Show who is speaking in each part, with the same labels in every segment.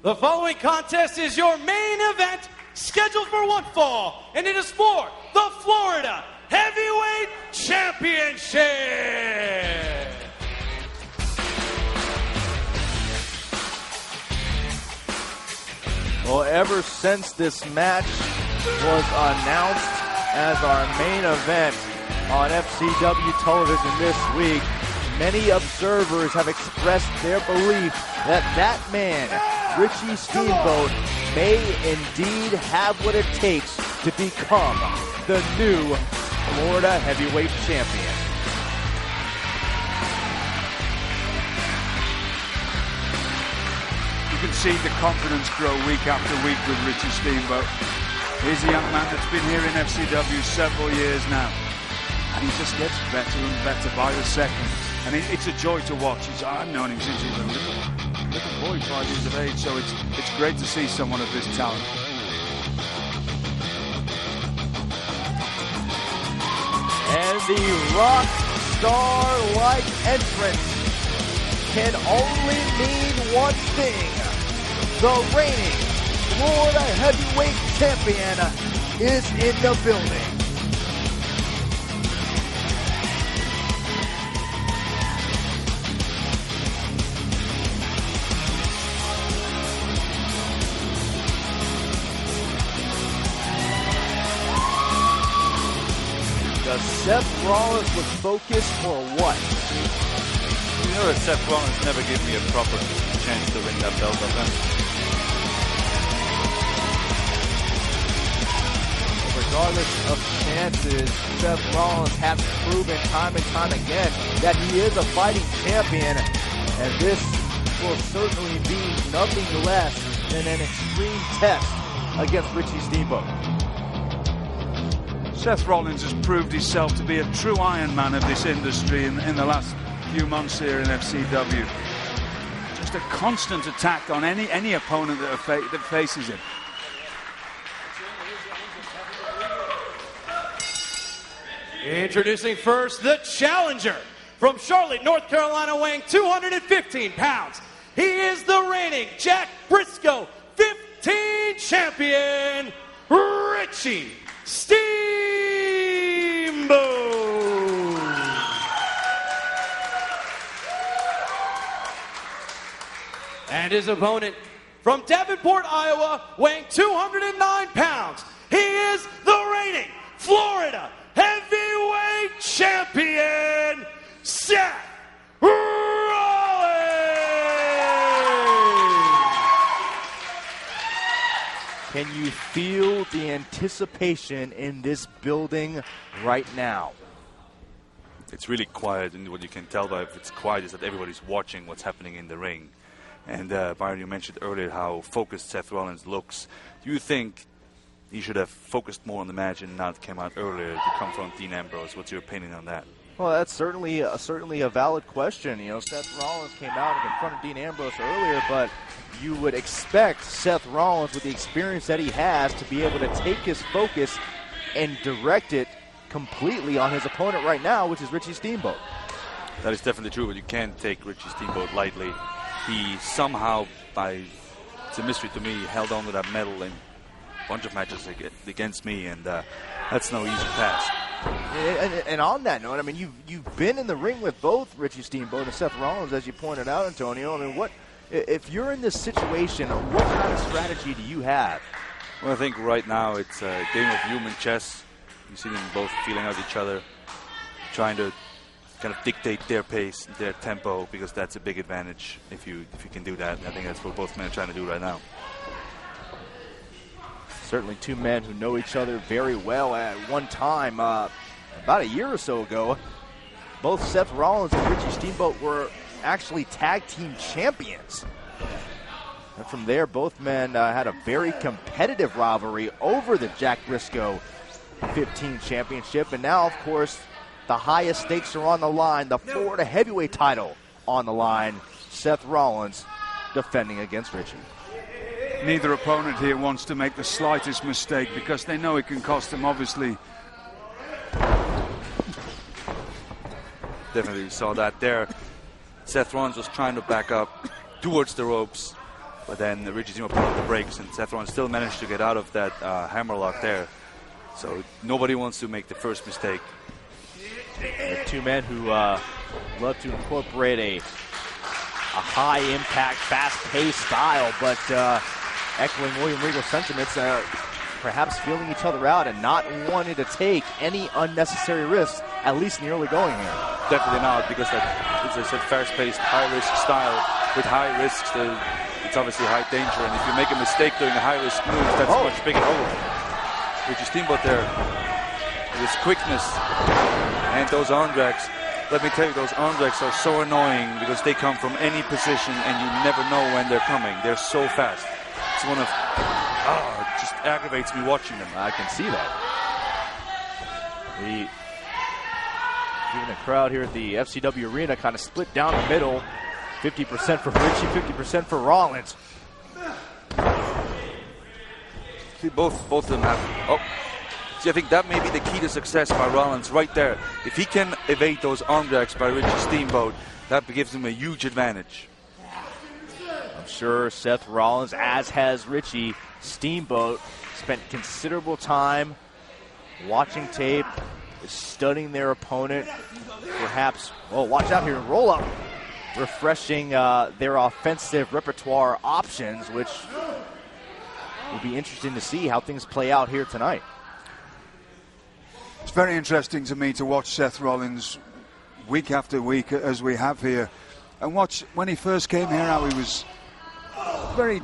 Speaker 1: The following contest is your main event, scheduled for one fall, and it is for the Florida Heavyweight Championship.
Speaker 2: Well, ever since this match was announced as our main event on FCW television this week, many observers have expressed their belief that that man, Richie Steamboat, may indeed have what it takes to become the new Florida Heavyweight Champion.
Speaker 3: You can see the confidence grow week after week with Richie Steamboat. He's a young man that's been here in FCW several years now. And he just gets better and better by the second. And it's a joy to watch. I've known him since he was a little boy, 5 years of age. So it's great to see someone of this talent.
Speaker 2: And the rock star-like entrance can only mean one thing. The reigning Florida Heavyweight Champion is in the building. Does Seth Rollins was focused for what?
Speaker 4: You know that Seth Rollins never gave me a proper chance to ring that belt up then.
Speaker 2: Regardless of chances, Seth Rollins has proven time and time again that he is a fighting champion, and this will certainly be nothing less than an extreme test against Richie Steamboat.
Speaker 3: Seth Rollins has proved himself to be a true Iron Man of this industry in the last few months here in FCW. Just a constant attack on any opponent that faces him.
Speaker 1: Introducing first, the challenger from Charlotte, North Carolina, weighing 215 pounds. He is the reigning Jack Briscoe 15 champion, Richie Steamboat. And his opponent from Davenport, Iowa, weighing 209 pounds. He is the reigning Florida Heavyweight Champion, Seth Rollins.
Speaker 2: Can you feel the anticipation in this building right now?
Speaker 4: It's really quiet, and what you can tell by if it's quiet is that everybody's watching what's happening in the ring. And Byron, you mentioned earlier how focused Seth Rollins looks. Do you think he should have focused more on the match and not came out earlier to confront Dean Ambrose? What's your opinion on that?
Speaker 2: Well, that's certainly a valid question. You know, Seth Rollins came out and confronted Dean Ambrose earlier, but you would expect Seth Rollins, with the experience that he has, to be able to take his focus and direct it completely on his opponent right now, which is Richie Steamboat.
Speaker 4: That is definitely true, but you can't take Richie Steamboat lightly. He somehow, it's a mystery to me, held on to that medal in a bunch of matches against me, and that's no easy task.
Speaker 2: And on that note, I mean, you've been in the ring with both Richie Steamboat and Seth Rollins, as you pointed out, Antonio. I mean, what if you're in this situation? What kind of strategy do you have?
Speaker 4: Well, I think right now it's a game of human chess. You see them both feeling out each other, trying to kind of dictate their pace, their tempo, because that's a big advantage if you can do that. And I think that's what both men are trying to do right now.
Speaker 2: Certainly two men who know each other very well. At one time, about a year or so ago, both Seth Rollins and Richie Steamboat were actually tag team champions. And from there, both men had a very competitive rivalry over the Jack Briscoe 15 championship. And now, of course, the highest stakes are on the line. The Florida Heavyweight title on the line. Seth Rollins defending against Richie.
Speaker 3: Neither opponent here wants to make the slightest mistake because they know it can cost them, obviously.
Speaker 4: Definitely saw that there. Seth Rollins was trying to back up towards the ropes, But then Richie Steamboat put on the brakes, and Seth Rollins still managed to get out of that hammerlock there. So nobody wants to make the first mistake.
Speaker 2: The two men who love to incorporate a high-impact, fast-paced style, but echoing William Regal's sentiments, perhaps feeling each other out and not wanting to take any unnecessary risks, at least in the early going here.
Speaker 4: Definitely not, because it's a fast-paced, high-risk style. With high risks, it's obviously high danger, and if you make a mistake doing a high-risk move, that's much bigger. Richie Steamboat there, with his quickness and those arm drags. Let me tell you, those arm drags are so annoying because they come from any position and you never know when they're coming. They're so fast. It's one of, it just aggravates me watching them.
Speaker 2: I can see that. Even the crowd here at the FCW arena kind of split down the middle. 50% for Richie, 50% for Rollins.
Speaker 4: See, both of them have. See, I think that may be the key to success by Rollins right there. If he can evade those arm drags by Richie Steamboat, that gives him a huge advantage.
Speaker 2: I'm sure Seth Rollins, as has Richie Steamboat, spent considerable time watching tape, studying their opponent. Perhaps, watch out here, roll up. Refreshing their offensive repertoire options, which will be interesting to see how things play out here tonight.
Speaker 3: It's very interesting to me to watch Seth Rollins week after week, as we have here, and watch when he first came here how he was very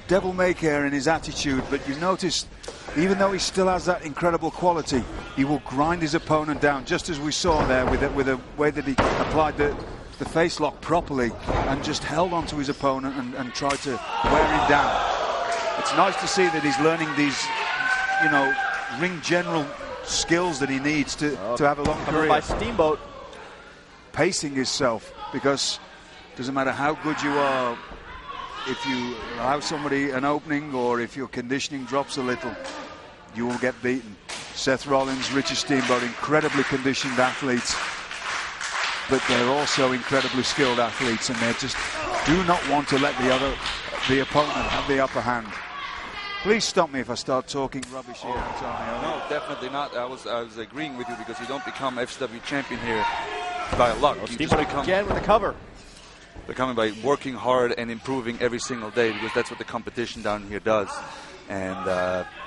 Speaker 3: devil-may-care in his attitude, but you notice even though he still has that incredible quality, he will grind his opponent down, just as we saw there with the way that he applied the face lock properly and just held onto his opponent and tried to wear him down. It's nice to see that he's learning these, ring general skills that he needs to have a long career.
Speaker 2: By Steamboat.
Speaker 3: Pacing himself, because it doesn't matter how good you are, if you allow somebody an opening or if your conditioning drops a little, you will get beaten. Seth Rollins, Richie Steamboat, incredibly conditioned athletes, but they're also incredibly skilled athletes, and they just do not want to let the opponent have the upper hand. Please stop me if I start talking rubbish here, Antonio.
Speaker 4: No, definitely not. I was agreeing with you, because you don't become FCW champion here by luck. You just become
Speaker 2: again with the cover.
Speaker 4: Becoming by working hard and improving every single day, because that's what the competition down here does. And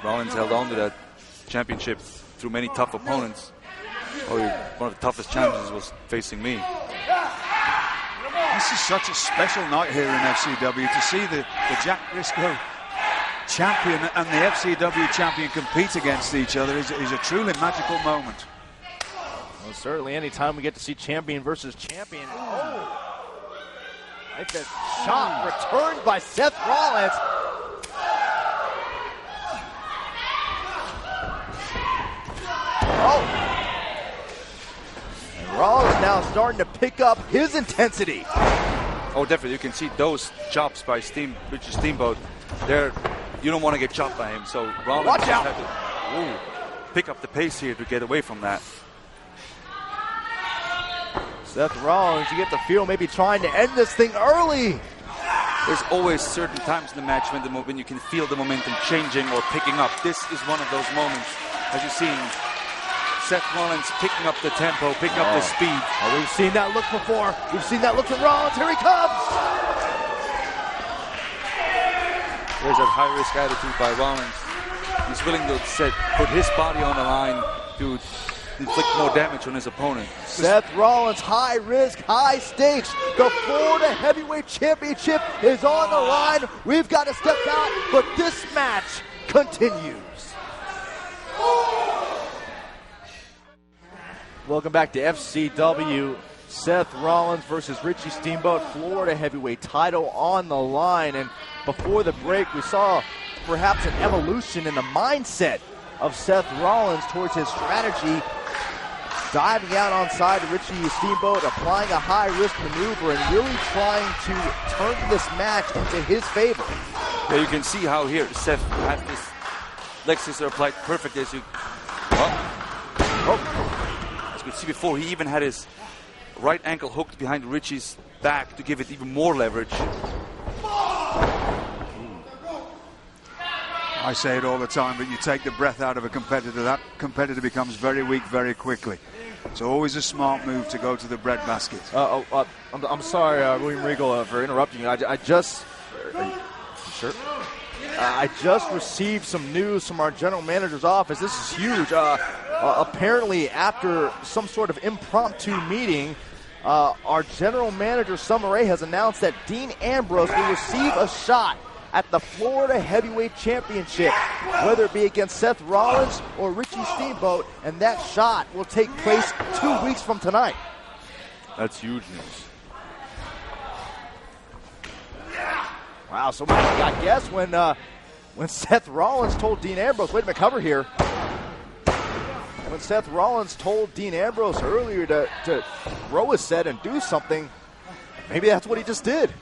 Speaker 4: Rollins held on to that championship through many tough opponents. One of the toughest challenges was facing me.
Speaker 3: This is such a special night here in FCW to see the Jack Briscoe champion and the FCW champion compete against each other is a truly magical moment.
Speaker 2: Well, certainly any time we get to see champion versus champion. Like that shot returned by Seth Rollins. And Rollins now starting to pick up his intensity.
Speaker 4: Oh, definitely. You can see those chops by Richie Steamboat. You don't want to get chopped by him, so Rollins
Speaker 2: Watch out.
Speaker 4: had to pick up the pace here to get away from that.
Speaker 2: Seth Rollins, you get the feel maybe trying to end this thing early.
Speaker 4: There's always certain times in the match when you can feel the momentum changing or picking up. This is one of those moments, as you've seen Seth Rollins picking up the tempo, picking up the speed.
Speaker 2: Oh, we've seen that look before. We've seen that look from Rollins. Here he comes.
Speaker 4: There's that high-risk attitude by Rollins. He's willing to put his body on the line to inflict more damage on his opponent.
Speaker 2: Seth Rollins, high risk, high stakes. The Florida Heavyweight Championship is on the line. We've got to step out, but this match continues. Welcome back to FCW. Seth Rollins versus Richie Steamboat, Florida Heavyweight title on the line. And before the break, we saw perhaps an evolution in the mindset of Seth Rollins towards his strategy, diving out onside to Richie Steamboat, applying a high-risk maneuver and really trying to turn this match into his favor.
Speaker 4: Yeah, you can see how here Seth had his leg scissor applied perfectly, as you could see before. He even had his right ankle hooked behind Richie's back to give it even more leverage.
Speaker 3: I say it all the time, but you take the breath out of a competitor, that competitor becomes very weak very quickly. It's always a smart move to go to the breadbasket.
Speaker 2: I'm sorry, William Regal, for interrupting you. I just received some news from our general manager's office. This is huge. Apparently, after some sort of impromptu meeting, our general manager, Summer Rae, has announced that Dean Ambrose will receive a shot at the Florida Heavyweight Championship, whether it be against Seth Rollins or Richie Steamboat, and that shot will take place 2 weeks from tonight.
Speaker 4: That's huge news.
Speaker 2: Wow, so I guess when Seth Rollins told Dean Ambrose, wait a minute, cover here. When Seth Rollins told Dean Ambrose earlier to throw his set and do something, maybe that's what he just did.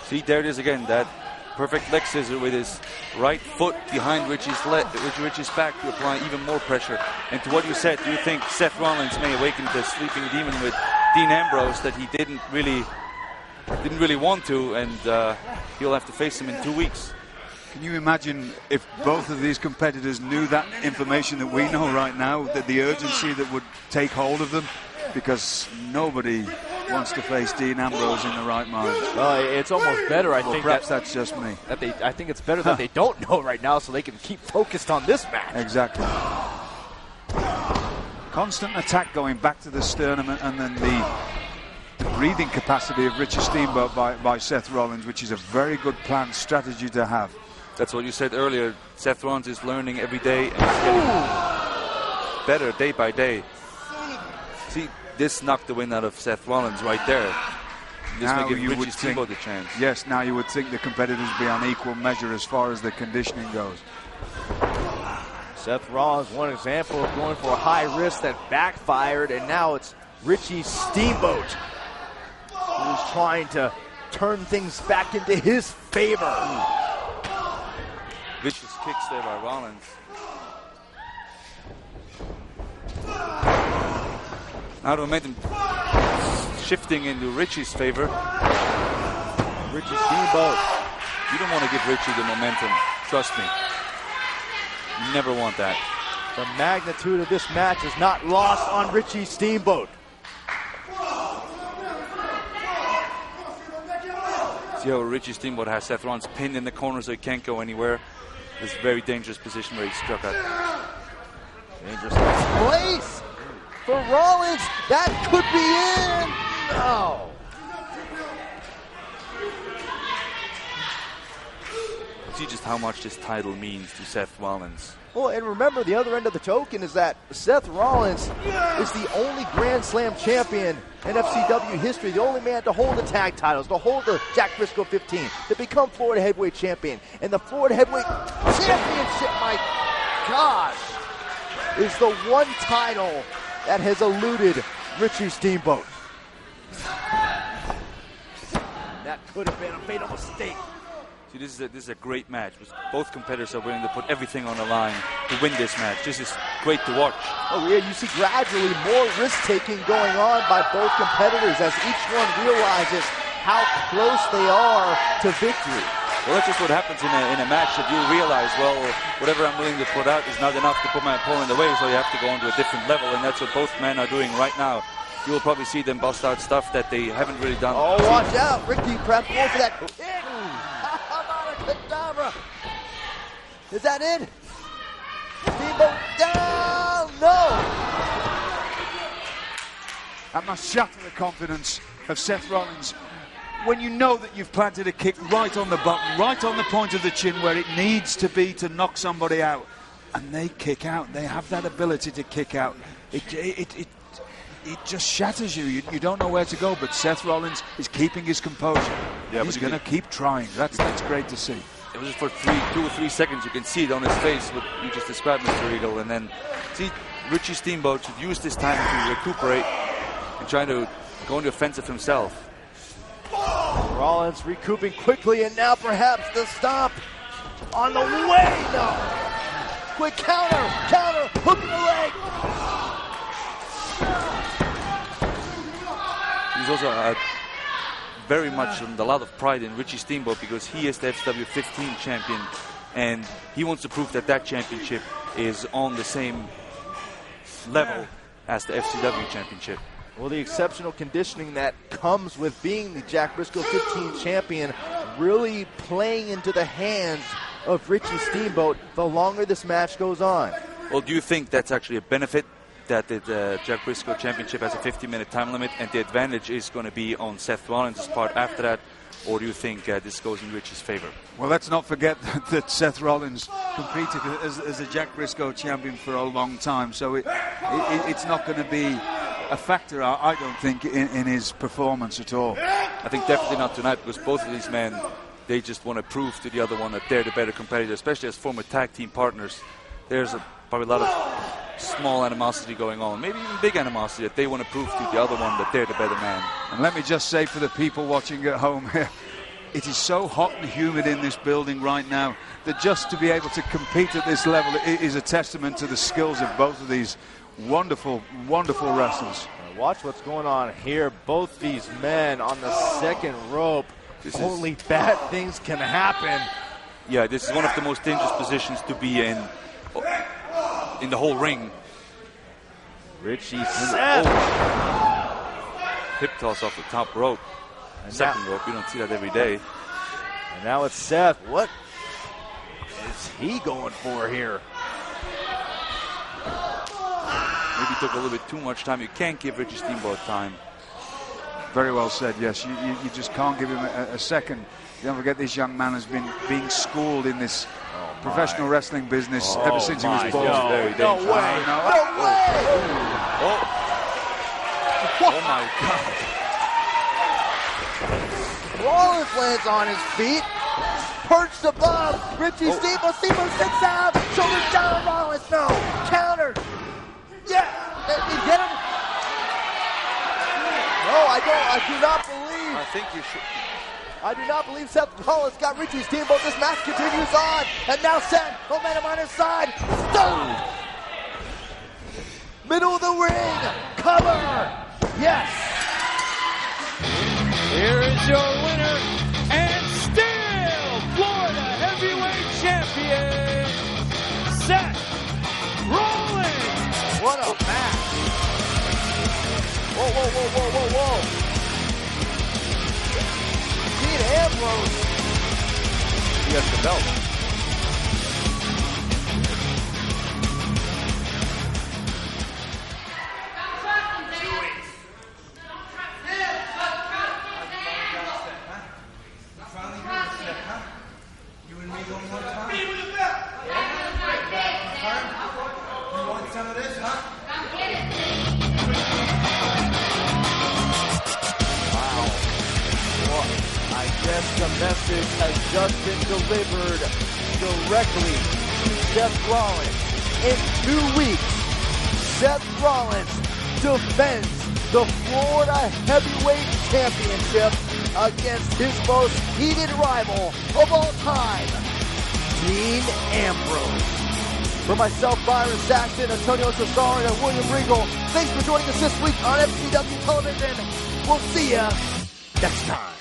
Speaker 4: See, there it is again, that perfect leg scissor with his right foot behind Richie's back to apply even more pressure. And to what you said, do you think Seth Rollins may awaken the sleeping demon with Dean Ambrose that he didn't really want to, and he'll have to face him in 2 weeks?
Speaker 3: Can you imagine if both of these competitors knew that information that we know right now, that the urgency that would take hold of them? Because nobody wants to face Dean Ambrose in the right mind.
Speaker 2: Well, it's almost better, I think.
Speaker 3: Perhaps that's just me.
Speaker 2: I think it's better that they don't know right now so they can keep focused on this match.
Speaker 3: Exactly. Constant attack going back to the sternum, and then the breathing capacity of Richie Steamboat by Seth Rollins, which is a very good planned strategy to have.
Speaker 4: That's what you said earlier. Seth Rollins is learning every day and he's getting better day by day. See, this knocked the wind out of Seth Rollins right there. This may give Richie Steamboat a chance.
Speaker 3: Yes, now you would think the competitors be on equal measure as far as the conditioning goes.
Speaker 2: Seth Rollins, one example of going for a high risk that backfired, and now it's Richie Steamboat who's trying to turn things back into his favor.
Speaker 4: Vicious kicks there by Rollins. Now the momentum shifting into Richie's favor.
Speaker 2: Richie Steamboat.
Speaker 4: You don't want to give Richie the momentum. Trust me. You never want that.
Speaker 2: The magnitude of this match is not lost on Richie Steamboat.
Speaker 4: See how Richie Steamboat has Seth Rollins pinned in the corner so he can't go anywhere. This very dangerous position where he struck out.
Speaker 2: Dangerous place for Rollins. That could be in. No.
Speaker 4: See just how much this title means to Seth Rollins.
Speaker 2: Well, and remember, the other end of the token is that Seth Rollins is the only Grand Slam champion in FCW history, the only man to hold the tag titles, to hold the Jack Briscoe 15, to become Florida Heavyweight Champion. And the Florida Heavyweight Championship, my gosh, is the one title that has eluded Richie Steamboat. That could have been a fatal mistake.
Speaker 4: See, this is a great match. Both competitors are willing to put everything on the line to win this match. This is great to watch.
Speaker 2: Oh yeah, you see gradually more risk-taking going on by both competitors as each one realizes how close they are to victory.
Speaker 4: Well, that's just what happens in a match, that you realize, well, whatever I'm willing to put out is not enough to put my opponent away, so you have to go on to a different level, and that's what both men are doing right now. You will probably see them bust out stuff that they haven't really done.
Speaker 2: Oh, watch out. Ricky perhaps going for that kick. How about a cadabra? Is that it? Steamboat down. No.
Speaker 3: That must shatter the confidence of Seth Rollins when you know that you've planted a kick right on the button, right on the point of the chin where it needs to be to knock somebody out. And they kick out. They have that ability to kick out. It just shatters you. You don't know where to go, but Seth Rollins is keeping his composure. Yeah, he's going to keep trying. That's great to see.
Speaker 4: It was just for 2 or 3 seconds. You can see it on his face, what you just described, Mr. Regal. And then, see, Richie Steamboat should use this time to recuperate and try to go into offensive himself.
Speaker 2: Rollins recouping quickly, and now perhaps the stop on the way. No. Quick counter, hook in the leg.
Speaker 4: There's also very much a lot of pride in Richie Steamboat because he is the FCW 15 champion and he wants to prove that that championship is on the same level as the FCW championship.
Speaker 2: Well, the exceptional conditioning that comes with being the Jack Briscoe 15 champion really playing into the hands of Richie Steamboat the longer this match goes on.
Speaker 4: Well, do you think that's actually a benefit, that the Jack Briscoe championship has a 50-minute time limit and the advantage is going to be on Seth Rollins' part after that? Or do you think this goes in Richie's favor?
Speaker 3: Well, let's not forget that Seth Rollins competed as a Jack Briscoe champion for a long time, so it's not going to be a factor, I don't think, in his performance at all.
Speaker 4: I think definitely not tonight, because both of these men, they just want to prove to the other one that they're the better competitor, especially as former tag team partners. There's probably a lot of small animosity going on, maybe even big animosity, that they want to prove to the other one that they're the better man.
Speaker 3: And let me just say for the people watching at home here, it is so hot and humid in this building right now that just to be able to compete at this level is a testament to the skills of both of these wonderful, wonderful wrestlers.
Speaker 2: Now watch what's going on here. Both these men on the second rope. Only bad things can happen.
Speaker 4: Yeah, this is one of the most dangerous positions to be in the whole ring.
Speaker 2: Richie Seth.
Speaker 4: Hip toss off the top rope. Second rope, you don't see that every day.
Speaker 2: And now it's Seth. What is he going for here?
Speaker 4: Maybe took a little bit too much time. You can't give Richie Steamboat time.
Speaker 3: Very well said, yes. You just can't give him a second. Don't forget, this young man has been being schooled in this professional wrestling business ever since he was born.
Speaker 2: No way. No way.
Speaker 4: Oh my God.
Speaker 2: Rollins lands on his feet, perched above Richie Steamboat. Steamboat sits out, shoulders down. Rollins, no, counter. Yeah, you get him. No, I do not believe.
Speaker 4: I think you should.
Speaker 2: I do not believe Seth Rollins got Richie Steamboat. This match continues on, and now Seth, momentum on his side. Stone. Middle of the ring, cover. Yes.
Speaker 1: Here is your winner, and still Florida Heavyweight Champion, Seth Rollins.
Speaker 2: What a match. Whoa, whoa, whoa, whoa, whoa, whoa. Dean Ambrose. He has the belt. The message has just been delivered directly to Seth Rollins. In 2 weeks, Seth Rollins defends the Florida Heavyweight Championship against his most heated rival of all time, Dean Ambrose. For myself, Byron Saxton, Antonio Cesaro, and William Regal, thanks for joining us this week on FCW Television. We'll see you next time.